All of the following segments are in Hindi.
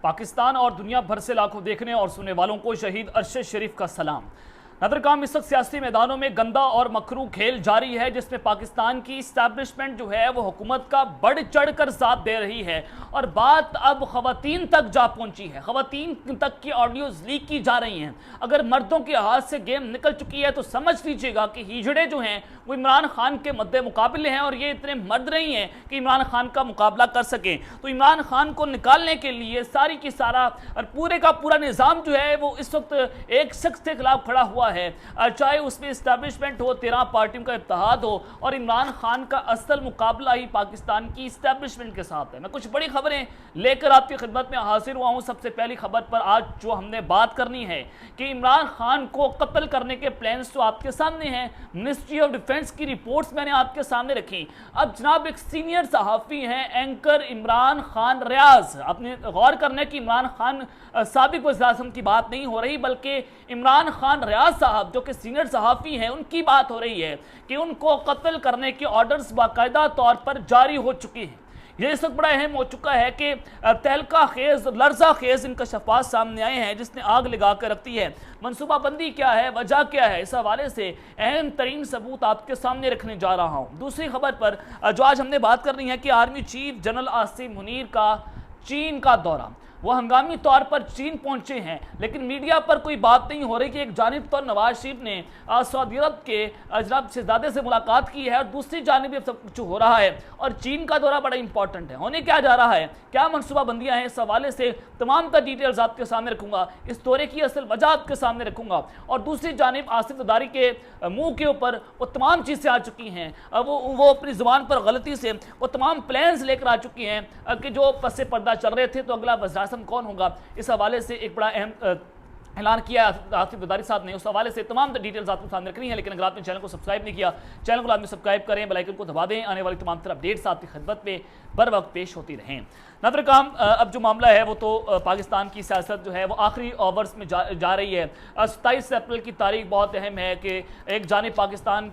पाकिस्तान और दुनिया भर से लाखों देखने और सुनने वालों को शहीद अरशद शरीफ का सलाम। नदरकाम इस वक्त सियासी मैदानों में गंदा और मकरू खेल जारी है, जिसमें पाकिस्तान की इस्टेब्लिशमेंट जो है वो हुकूमत का बढ़ चढ़ कर साथ दे रही है और बात अब खवातीन तक जा पहुंची है। खवातीन तक की ऑडियोज लीक की जा रही हैं। अगर मर्दों के हाथ से गेम निकल चुकी है तो समझ लीजिएगा कि हिजड़े जो हैं वो इमरान खान के मद्दे मुकाबले हैं और ये इतने मर्द नहीं हैं कि इमरान खान का मुकाबला कर सकें। तो इमरान खान को निकालने के लिए सारी की सारा और पूरे का पूरा निज़ाम जो है वो इस वक्त एक शख्स के खिलाफ खड़ा हुआ है, चाहे उसमें इस्टेब्लिशमेंट हो, 13 पार्टियों का इत्तेहाद हो, और इमरान खान का असल मुकाबला ही पाकिस्तान की इस्टेब्लिशमेंट के साथ है। मैं कुछ बड़ी खबरें लेकर आपकी खिदमत में हाजिर हुआ हूँ। सबसे पहली खबर पर आज जो हमने बात करनी है कि इमरान खान को कत्ल करने के प्लान्स तो आपके सामने हैं। मिनिस्ट्री ऑफ डिफेंस की रिपोर्ट्स मैंने आपके सामने रखी। अब जनाब एक सीनियर सहाफ़ी हैं एंकर इमरान खान रियाज, अपने गौर करने की इमरान खान साबिक वज़ीर-ए-आज़म की बात नहीं हो रही बल्कि इमरान खान रियाज साहब जो कि सीनियर सहाफ़ी हैं उनकी बात हो रही है कि उनको कत्ल करने के ऑर्डर्स बाकायदा तौर पर जारी हो चुकी हैं। ये इस वक्त बड़ा अहम हो चुका है कि तहलका खेज लर्जा खेज इनकशाफात सामने आए हैं जिसने आग लगा कर रखती है। मनसूबाबंदी क्या है, वजह क्या है, इस हवाले से अहम तरीन सबूत आपके सामने रखने जा रहा हूँ। दूसरी खबर पर जो आज हमने बात करनी है कि army chief general Asim Munir का चीन का दौरा, वो हंगामी तौर पर चीन पहुंचे हैं, लेकिन मीडिया पर कोई बात नहीं हो रही कि एक जानिब तो नवाज शरीफ ने सऊदी अरब के जनाब शहजादे से मुलाकात की है और दूसरी जानिब अब सब कुछ हो रहा है और चीन का दौरा बड़ा इंपॉर्टेंट है। होने क्या जा रहा है, क्या मनसूबाबंदियां हैं, इस हवाले से तमाम तर डिटेल्स आपके सामने रखूंगा। इस दौरे की असल वजह आपके सामने रखूंगा और दूसरी जानिब आसिफ ज़रदारी के मुंह के ऊपर वो तमाम चीज़ें आ चुकी हैं, वो अपनी ज़ुबान पर गलती से वो तमाम प्लान्स लेकर आ चुकी हैं कि जो पसे पर्दा चल रहे थे तो अगला वज़ीर कौन होगा। इस हवाले से एक बड़ा अहम ऐलान किया आसिफ ज़रदारी साहब ने। उस हवाले से तमाम डिटेल्स आपको सामने रखनी है, लेकिन अगर आपने चैनल को सब्सक्राइब नहीं किया, चैनल को लाजमी सब्सक्राइब करें, बेल आइकन को दबा दें, आने वाली तमाम तरह अपडेट्स आपकी खिदमत में बर वक्त पेश होती रहें। नदर काम अब जो मामला है वो तो पाकिस्तान की सियासत जो है वो आखिरी ओवर्स में जा रही है। 27 अप्रैल की तारीख बहुत अहम है कि एक जानिब पाकिस्तान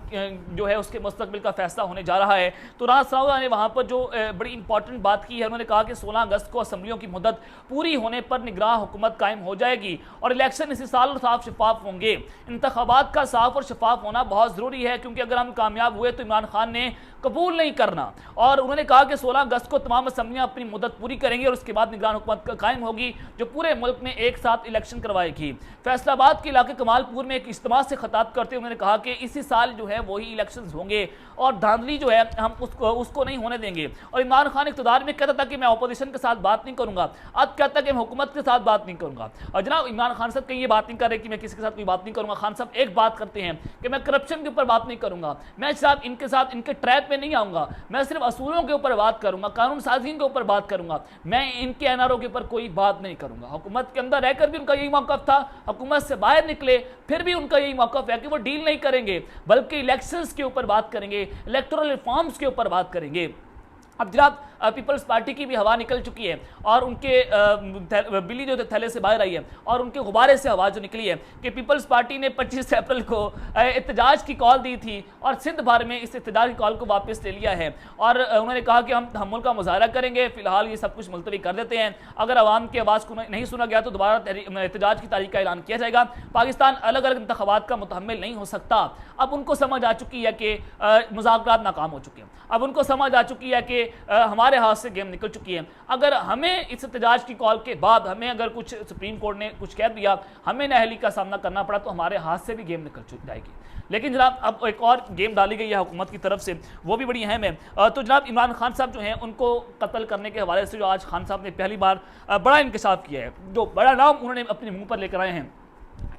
जो है उसके मुस्तकबिल का फैसला होने जा रहा है। तो राना सनाउल्लाह ने वहाँ पर जो बड़ी इंपॉर्टेंट बात की है, उन्होंने कहा कि 16 अगस्त को असम्बलियों की मुद्दत पूरी होने पर निगरां हुकूमत कायम हो जाएगी और इलेक्शन इसी साल साफ शफाफ होंगे। इंतखाबात का साफ और शफाफ होना बहुत ज़रूरी है क्योंकि अगर हम कामयाब हुए तो इमरान खान ने कबूल नहीं करना। और उन्होंने कहा कि 16 अगस्त को तमाम असम्बलियाँ अपनी मुद्दत पूरी करेंगी और उसके बाद निगरान हुकूमत कायम होगी जो पूरे मुल्क में एक साथ इलेक्शन करवाएगी। फैसलाबाद के इलाके कमालपुर में एक इज्तिमा से खिताब करते हुए उन्होंने कहा कि इसी साल जो है वही इलेक्शन होंगे और धांधली जो है हम उसको नहीं होने देंगे। और इमरान खान इक़्तिदार में कहता था कि मैं अपोजिशन के साथ बात नहीं करूँगा, अब कहता कि मैं हुकूमत के साथ बात नहीं करूँगा। और जनाब इमरान खान साहब कहीं ये बात नहीं कर रहे कि मैं किसी के साथ कोई बात नहीं करूँगा। खान साहब एक बात करते हैं कि मैं करप्शन के ऊपर बात नहीं करूँगा, मैं साहब इनके साथ इनके ट्रैप में नहीं आऊँगा, मैं सिर्फ असूलों के ऊपर बात करूँगा, कानून साजी के ऊपर बात करूँगा, मैं इनके एनआरओ के ऊपर कोई बात नहीं करूँगा। हुकूमत के अंदर रहकर भी उनका यही मौक़िफ़ था, हुकूमत से बाहर निकले फिर भी उनका यही मौक़िफ़ है कि वो डील नहीं करेंगे बल्कि इलेक्शंस के ऊपर बात करेंगे, इलेक्टोरल रिफॉर्म्स के ऊपर बात करेंगे। अब जनाब पीपल्स पार्टी की भी हवा निकल चुकी है और उनके बिल्ली जो थैले से बाहर आई है और उनके गुब्बारे से आवाज़ जो निकली है कि पीपल्स पार्टी ने 25 अप्रैल को एहतजाज की कॉल दी थी और सिंध भर में इस एहतजाज की कॉल को वापस ले लिया है और उन्होंने कहा कि हम तहम्मुल का मुजाहरा करेंगे, फिलहाल ये सब कुछ मुलतवी कर देते हैं, अगर आवाम की आवाज़ को नहीं सुना गया तो दोबारा एहतजाज की तारीख का ऐलान किया जाएगा। पाकिस्तान अलग अलग इंतखाबात का मुतहम्मिल नहीं हो सकता। अब उनको समझ आ चुकी है कि मुज़ाकरात नाकाम हो चुके हैं, अब उनको समझ आ चुकी है कि हमारे हाथ से गेम निकल चुकी है। अगर हमें इस एहतजाज की कॉल के बाद हमें अगर कुछ सुप्रीम कोर्ट ने कुछ कह दिया, हमें नाअहली का सामना करना पड़ा तो हमारे हाथ से भी गेम निकल जाएगी। लेकिन जनाब अब एक और गेम डाली गई है हुकूमत की तरफ से, वो भी बड़ी अहम है। तो जनाब इमरान खान साहब जो हैं उनको कत्ल करने के हवाले से जो आज खान साहब ने पहली बार बड़ा इंकशाफ किया है, जो बड़ा नाम उन्होंने अपने मुँह पर लेकर आए हैं।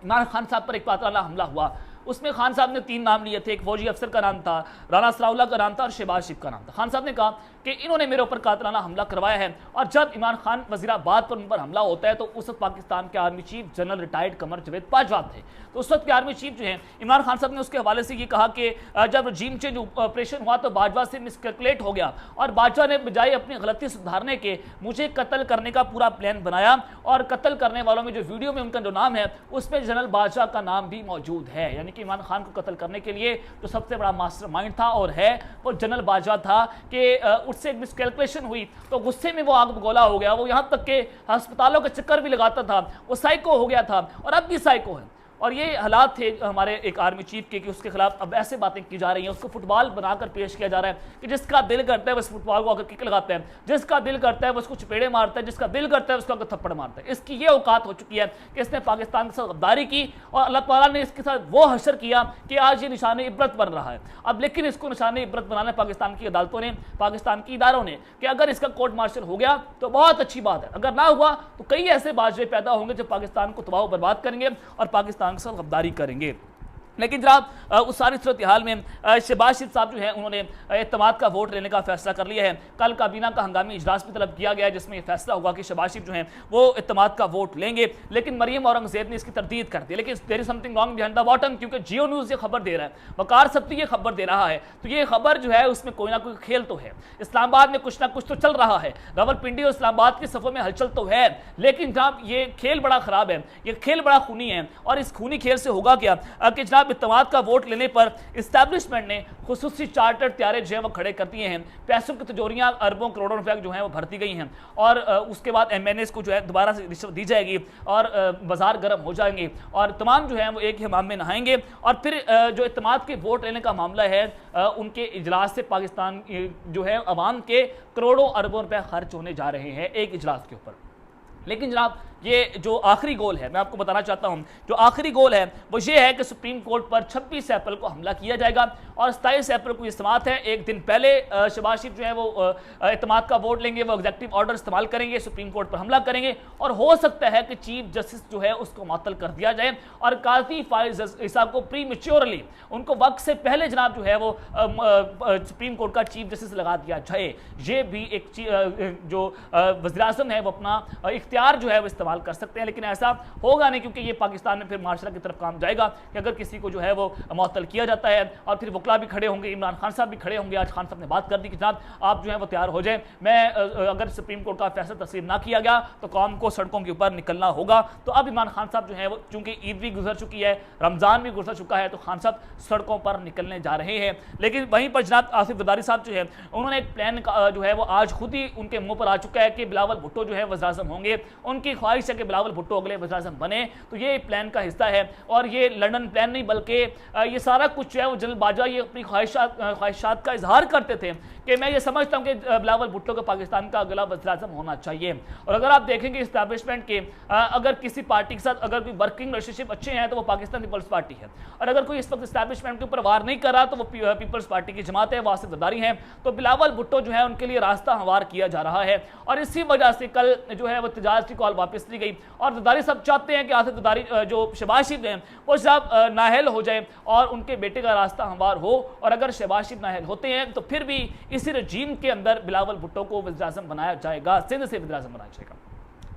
इमरान खान साहब पर एक पातराना हमला हुआ, उसमें खान साहब ने 3 नाम लिए थे, एक फौजी अफसर का नाम था, राना सनाउल्लाह का नाम था और शहबाज शरीफ का नाम था। खान साहब ने कहा कि इन्होंने मेरे ऊपर कातलाना हमला करवाया है और जब इमरान खान वज़ीराबाद पर उन पर हमला होता है तो उस वक्त पाकिस्तान के army chief general retired Qamar Javed Bajwa थे। तो उस वक्त के आर्मी चीफ जो हैं इमरान खान साहब ने उसके हवाले से ये कहा कि जब रजीम चेंज ऑपरेशन हुआ तो बाजवा से मिसकैलकुलेट हो गया और बाजवा ने बजाय अपनी गलती सुधारने के मुझे कत्ल करने का पूरा प्लान बनाया और कत्ल करने वालों में जो वीडियो में उनका जो नाम है उसमें जनरल बाजवा का नाम भी मौजूद है। यानी कि इमरान खान को कत्ल करने के लिए जो सबसे बड़ा मास्टरमाइंड था और है वो जनरल बाजवा था कि उससे एक मिसकैलकुलेशन हुई तो गुस्से में वो आग बगोला हो गया। वो यहाँ तक के अस्पतालों के चक्कर भी लगाता था, वो साइको हो गया था और अब भी साइको है। और ये हालात थे हमारे एक आर्मी चीफ के कि उसके खिलाफ अब ऐसे बातें की जा रही हैं, उसको फुटबॉल बनाकर पेश किया जा रहा है कि जिसका दिल करता है वो इस फुटबॉल को आकर किक लगाता है, जिसका दिल करता है वो उसको चपेड़े मारता है, जिसका दिल करता है उसको आकर थप्पड़ मारता है। इसकी ये औकात हो चुकी है कि इसने पाकिस्तान के साथ गद्दारी की और अल्लाह ताला ने इसके साथ वो हशर किया कि आज ये निशान इबरत बन रहा है। अब लेकिन इसको निशान इबरत बनाना पाकिस्तान की अदालतों ने, पाकिस्तान की इदारों ने, कि अगर इसका कोर्ट मार्शल हो गया तो बहुत अच्छी बात है, अगर ना हुआ तो कई ऐसे बाजवे पैदा होंगे जो पाकिस्तान को तबाह बर्बाद करेंगे और पाकिस्तान के साथ गद्दारी करेंगे। लेकिन जनाब उस सारी सूरत हाल में शहबाज शरीफ साहब जो है उन्होंने इत्तेमाद का वोट लेने का फैसला कर लिया है। कल काबीना का हंगामी इजलास भी तलब किया गया है जिसमें यह फैसला होगा कि शहबाज शरीफ जो है वो इत्तेमाद का वोट लेंगे। लेकिन मरियम औरंगजेब ने इसकी तरदीद कर दी। लेकिन there is something wrong behind the bottom, क्योंकि जियो न्यूज़ ये खबर दे रहा है, वकार सब्ती ये खबर दे रहा है, तो ये खबर जो है उसमें कोई ना कोई खेल तो है। इस्लामाबाद में कुछ ना कुछ तो चल रहा है, रावलपिंडी और इस्लामाबाद के सफ़ों में हलचल तो है, लेकिन जनाब ये खेल बड़ा ख़राब है, ये खेल बड़ा खूनी है। और इस खूनी खेल से होगा क्या कि जनाब इत्तेमाद का वोट लेने पर इस्टेब्लिशमेंट ने खुसूसी चार्टर्ड त्यारे जो है वो खड़े कर दिए हैं, पैसों की तिजोरियां अरबों करोड़ों रुपए जो है वो भरती गई हैं और उसके बाद एमएनएस को जो है दोबारा से रिश्वत दी जाएगी और बाजार गर्म हो जाएंगे और तमाम जो है वो एक ही हमाम में नहाएंगे। और फिर जो इत्तेमाद के वोट लेने का मामला है उनके इजलास से पाकिस्तान जो है अवाम के करोड़ों अरबों रुपए खर्च होने जा रहे हैं एक इजलास के ऊपर। लेकिन जनाब ये जो आखिरी गोल है मैं आपको बताना चाहता हूं, जो आखिरी गोल है वो ये है कि सुप्रीम कोर्ट पर 26 अप्रैल को हमला किया जाएगा और 27 अप्रैल को ये समात है। एक दिन पहले शहबाज शरीफ जो है वो इत्तेमाद का वोट लेंगे, वो एग्जेक्टिव ऑर्डर इस्तेमाल करेंगे, सुप्रीम कोर्ट पर हमला करेंगे और हो सकता है कि चीफ जस्टिस जो है उसको मुअत्तल कर दिया जाए और काजी फाइज साहब को प्री मेच्योरली उनको वक्त से पहले जनाब जो है वो सुप्रीम कोर्ट का चीफ जस्टिस लगा दिया जाए। ये भी एक जो वज़ीर-ए-आज़म है वो अपना इख्तियार जो है वो इस्तेमाल कर सकते हैं, लेकिन ऐसा होगा नहीं क्योंकि ये पाकिस्तान में फिर मार्शल की तरफ काम जाएगा कि अगर किसी को जो है वो मुअत्तल किया जाता है और फिर वकला भी खड़े होंगे, इमरान खान साहब भी खड़े होंगे। आज खान साहब ने बात कर दी कि जनाब आप जो है वो तैयार हो जाए, मैं अगर सुप्रीम कोर्ट का फैसला तस्लीम ना किया गया तो कौम को सड़कों के ऊपर निकलना होगा। तो अब इमरान खान साहब जो है वो चूंकि ईद भी गुजर चुकी है, रमजान भी गुजर चुका है, तो खान साहब सड़कों पर निकलने जा रहे हैं। लेकिन वहीं पर जनाब आसिफ जरदारी साहब जो है उन्होंने एक प्लान जो है वो आज खुद ही उनके मुंह पर आ चुका है कि बिलावल भुट्टो जो है वज़ीर-ए-आज़म होंगे। उनकी ख्वाहिश है कि बिलावल भुट्टो अगले वज़ीर-ए-आज़म बने, तो ये प्लान का हिस्सा है और ये लंदन प्लान नहीं बल्कि ये सारा कुछ जो है वो जनरल बाजवा ये अपनी ख्वाहिशात का इजहार करते थे कि मैं ये समझता हूँ कि बिलावल भुट्टो को पाकिस्तान का अगला वज़ीर-ए-आज़म होना चाहिए। और अगर आप देखेंगे इस्टेब्लिशमेंट के अगर किसी पार्टी के साथ अगर कोई वर्किंग रिलेशनशिप अच्छे हैं तो वो पाकिस्तान पीपल्स पार्टी है, और अगर कोई इस वक्त इस्टेब्लिशमेंट के ऊपर वार नहीं कर रहा तो वो पीपल्स पार्टी की जमात है, वो आसिफ जरदारी है। तो बिलावल भुट्टो जो है उनके लिए रास्ता हमवार किया जा रहा है और इसी वजह से कल जो है वो तजारती कॉल वापस ली गई और जरदारी साहब चाहते हैं कि आसिफ जरदारी जो शहबाज शरीफ हैं वो साहब नाहल हो जाए और उनके बेटे का रास्ता हमवार हो। और अगर शहबाज शरीफ नाहल होते हैं तो फिर भी इसी रजीम के अंदर बिलावल भुट्टो को वज़ीर-ए-आज़म बनाया जाएगा, सिंध से वज़ीर-ए-आज़म बनाया जाएगा।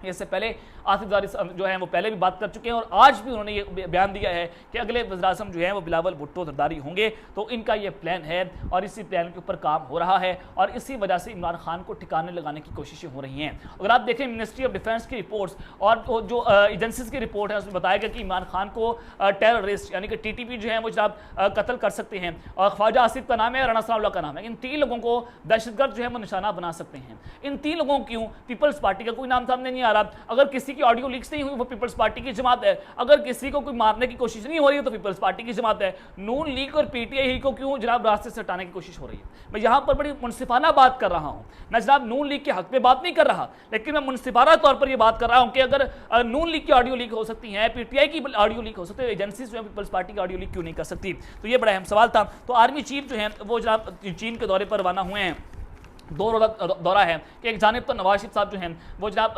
इससे पहले आसिफ जरदारी जो हैं वो पहले भी बात कर चुके हैं और आज भी उन्होंने ये बयान दिया है कि अगले वज़ीर-ए-आज़म जो हैं वो बिलावल भुट्टो जरदारी होंगे। तो इनका ये प्लान है और इसी प्लान के ऊपर काम हो रहा है और इसी वजह से इमरान खान को ठिकाने लगाने की कोशिशें हो रही हैं। अगर आप देखें मिनिस्ट्री ऑफ डिफेंस की रिपोर्ट्स और जो एजेंसीज की रिपोर्ट है उसमें बताया गया कि इमरान खान को टेररिस्ट यानी कि TTP जो है वो जनाब कत्ल कर सकते हैं और ख्वाजा आसिफ का नाम है, राना सनाउल्लाह का नाम है। इन 3 लोगों को दहशतगर्द जो है वो निशाना बना सकते हैं। इन 3 लोगों को क्यों पीपल्स पार्टी का कोई नाम सामने नहीं आ रहा। अगर किसी की ऑडियो लीक्स नहीं हुई वो पीपल्स पार्टी की जमात है, अगर किसी को कोई मारने की कोशिश नहीं हो रही है तो पीपल्स पार्टी की जमात है। नून लीग और PTI ही को क्यों जनाब रास्ते से हटाने की कोशिश हो रही है। मैं यहाँ पर बड़ी मुनसिफाना बात कर रहा हूँ, मैं जनाब नून लीग के हक में बात नहीं कर रहा, लेकिन मैं मुनसिफाना तौर पर यह बात कर रहा हूँ कि अगर नून लीग की ऑडियो लीक हो सकती है, PTI की ऑडियो लीक हो सकती है, एजेंसीज जो है पीपल्स पार्टी की ऑडियो लीक क्यों नहीं कर सकती। तो ये बड़ा अहम सवाल था। तो आर्मी चीफ जो है वो जनाब चीन के दौरे पर रवाना हुए हैं। दौरा है कि एक जानिब तो नवाज शरीफ साहब जो हैं वो जनाब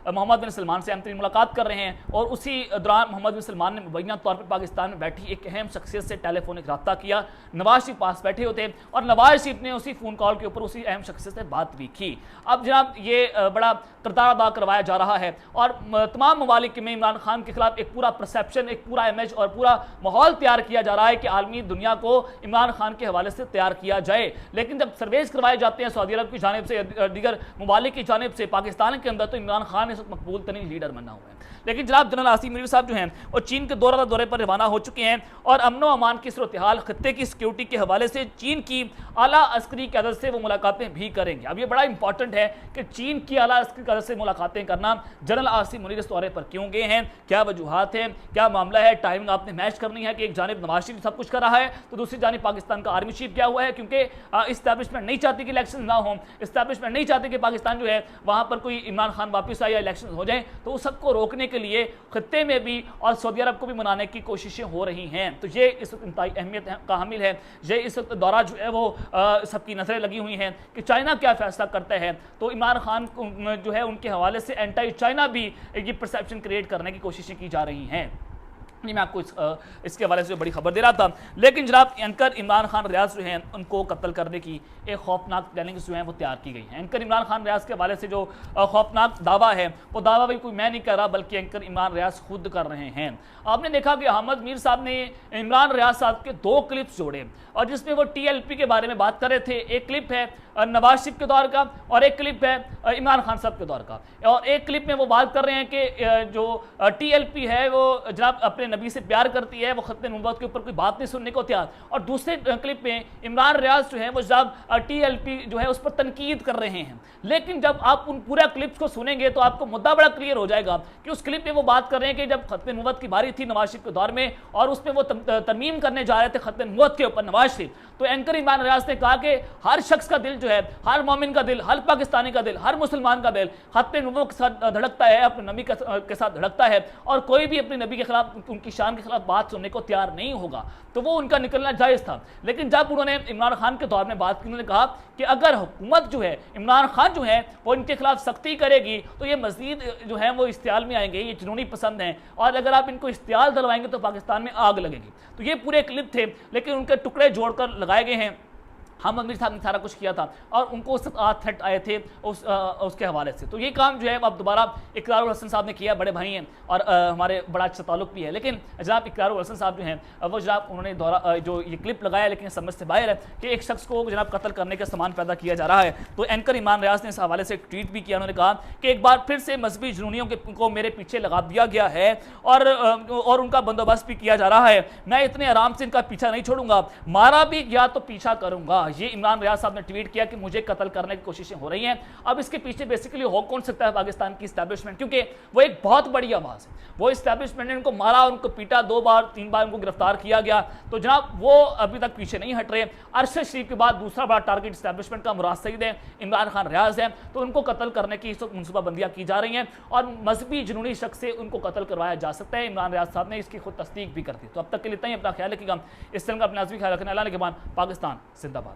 मोहम्मद बिन सलमान से अहम मुलाकात कर रहे हैं और उसी दौरान मोहम्मद बिन सलमान ने मुबैना तौर पर पाकिस्तान में बैठी एक अहम शख्सियत से टेलीफोनिक रब्ता किया। नवाज शरीफ पास बैठे होते और नवाज शरीफ ने उसी फ़ोन कॉल के ऊपर उसी अहम शख्सियत से बात भी की। अब जनाब ये बड़ा किरदार अदा करवाया जा रहा है और तमाम ममालिक में इमरान खान के खिलाफ एक पूरा परसेप्शन, एक पूरा इमेज और पूरा माहौल तैयार किया जा रहा है कि आलमी दुनिया को इमरान खान के हवाले से तैयार किया जाए। लेकिन जब सर्वेज करवाए जाते हैं सऊदी अरब अरब की जानिब से, दीगर ममालिक की जानिब से पाकिस्तान के अंदर तो इमरान खान इस वक्त मकबूल तरीन लीडर बना हुआ है। लेकिन जनाब जनरल आसिम मुनीर साहब जो हैं वो चीन के दौरे पर रवाना हो चुके हैं और अमन व अमान की सूरत हाल, खत्ते की सिक्योरिटी के हवाले से चीन की आला अस्करी क़यादत से वो मुलाकातें भी करेंगे। अब ये बड़ा इंपॉर्टेंट है कि चीन की आला अस्करी क़यादत से मुलाकातें करना जनरल आसिम मुनीर इस दौरे पर क्यों गए हैं, क्या वजूहात हैं, क्या मामला है, टाइमिंग आपने मैच करनी है कि एक जानिब नवाज शरीफ सब कुछ कर रहा है तो दूसरी जानिब पाकिस्तान का आर्मी चीफ क्या हुआ है, क्योंकि इस्टेब्लिशमेंट नहीं चाहती कि इलेक्शन ना हो, इस्टेब्लिशमेंट नहीं चाहती कि पाकिस्तान जो है वहाँ पर कोई इमरान खान वापस आए या इलेक्शन हो जाए, तो उस सबको रोकने के लिए खत्ते में भी और सऊदी अरब को भी मनाने की कोशिशें हो रही हैं। तो ये इस वक्त इंतहाई अहमियत का हामिल है। ये इस वक्त दौरा जो है वो सबकी नजरें लगी हुई हैं कि चाइना क्या फैसला करता है। तो इमरान खान जो है उनके हवाले से एंटी चाइना भी ये परसेप्शन क्रिएट करने की कोशिशें की जा रही हैं। मैं आपको इसके हवाले से बड़ी खबर दे रहा था। लेकिन जनाब एंकर इमरान खान रियाज जो हैं उनको कत्ल करने की एक खौफनाक प्लानिंग्स जो हैं वो तैयार की गई हैं। एंकर इमरान खान रियाज के हवाले से जो खौफनाक दावा है वो दावा भी कोई मैं नहीं कर रहा बल्कि एंकर इमरान रियाज खुद कर रहे हैं। आपने देखा कि अहमद मीर साहब ने इमरान रियाज साहब के 2 क्लिप्स जोड़े और जिसमें वो TLP के बारे में बात कर रहे थे। एक क्लिप है नवाज शरीफ के दौर का और एक क्लिप है इमरान खान साहब के दौर का, और एक क्लिप में वो बात कर रहे हैं कि जो TLP है वो जनाब अपने नबी से प्यार करती है, वो खत्म नबूवत के ऊपर कोई बात नहीं सुनने को तैयार, और दूसरे क्लिप में इमरान रियाज जो है वो जनाब TLP जो है उस पर तनकीद कर रहे हैं। लेकिन जब आप उन पूरा क्लिप्स को सुनेंगे तो आपको मुद्दा बड़ा क्लियर हो जाएगा कि उस क्लिप में वो बात कर रहे हैं कि जब खत्म नबूवत की बारी थी नवाज शरीफ के दौर में और उस पर वो तरमीम करने जा रहे थे खत्म नबूवत के ऊपर नवाज शरीफ, तो एंकर इमरान रियाज ने कहा कि हर शख्स का दिल जो है, हर मोमिन का दिल, हर पाकिस्तानी का दिल, हर मुसलमान का दिल खत्म नबूवत के साथ धड़कता है, अपने नबी के साथ धड़कता है, और कोई भी अपने नबी के खिलाफ, उनकी शान के खिलाफ बात सुनने को तैयार नहीं होगा। तो वो उनका निकलना जायज़ था। लेकिन जब उन्होंने इमरान खान के दौर में बात की, उन्होंने कहा कि अगर हुकूमत जो है, इमरान खान जो है वो इनके खिलाफ सख्ती करेगी तो ये मजीद जो है वो इश्तियाल में आएंगे, ये जुनूनी पसंद हैं, और अगर आप इनको इश्तियाल दिलवाएंगे तो पाकिस्तान में आग लगेगी। तो ये पूरे क्लिप थे, लेकिन उनके टुकड़े जोड़कर लगाए गए हैं। अहमद मीर साहब ने सारा कुछ किया था और उनको थ्रेट आए थे उसके हवाले से। तो ये काम जो है अब दोबारा इकरारुल हसन साहब ने किया, बड़े भाई हैं और हमारे बड़ा अच्छा ताल्लुक भी है। लेकिन जनाब इकरारुल हसन साहब जो हैं वो जनाब उन्होंने दौरा जो ये क्लिप लगाया, लेकिन समझ से बाहर है कि एक शख्स को जनाब कत्ल करने का सामान पैदा किया जा रहा है। तो एंकर इमरान रियाज ने इस हवाले से एक ट्वीट भी किया। उन्होंने कहा कि एक बार फिर से मजहबी जुनूनियों को मेरे पीछे लगा दिया गया है और उनका बंदोबस्त भी किया जा रहा है। मैं इतने आराम से इनका पीछा नहीं छोड़ूंगा, मारा भी गया तो पीछा करूंगा। ये इमरान रियाज साहब ने ट्वीट किया कि मुझे कत्ल करने की कोशिशें हो रही हैं। अब इसके पीछे बेसिकली हो कौन सकता है? पाकिस्तान की इस्टेब्लिशमेंट, क्योंकि वो एक बहुत बड़ी आवाज़ है। वो इस्टेब्लिशमेंट ने उनको मारा, उनको पीटा, 2 बार 3 बार उनको गिरफ्तार किया गया। तो जनाब वो अभी तक पीछे नहीं हट रहे। अरशद शरीफ के बाद दूसरा बड़ा टारगेट इस्टेब्लिशमेंट का मुराद सईद है, इमरान खान रियाज है। तो उनको कत्ल करने की इस वक्त मनसूबाबंदियां की जा रही हैं और मजहबी जुनूनी शख्स से उनको कत्ल करवाया जा सकता है। इमरान रियाज साहब ने इसकी खुद तस्दीक भी कर दी। तो अब तक के लिए इतना ही, अपना ख्याल रखिएगा। इस तरह का अपना आज़मी ख्याल रखना। अल्लाह ने के बाद पाकिस्तान जिंदाबाद।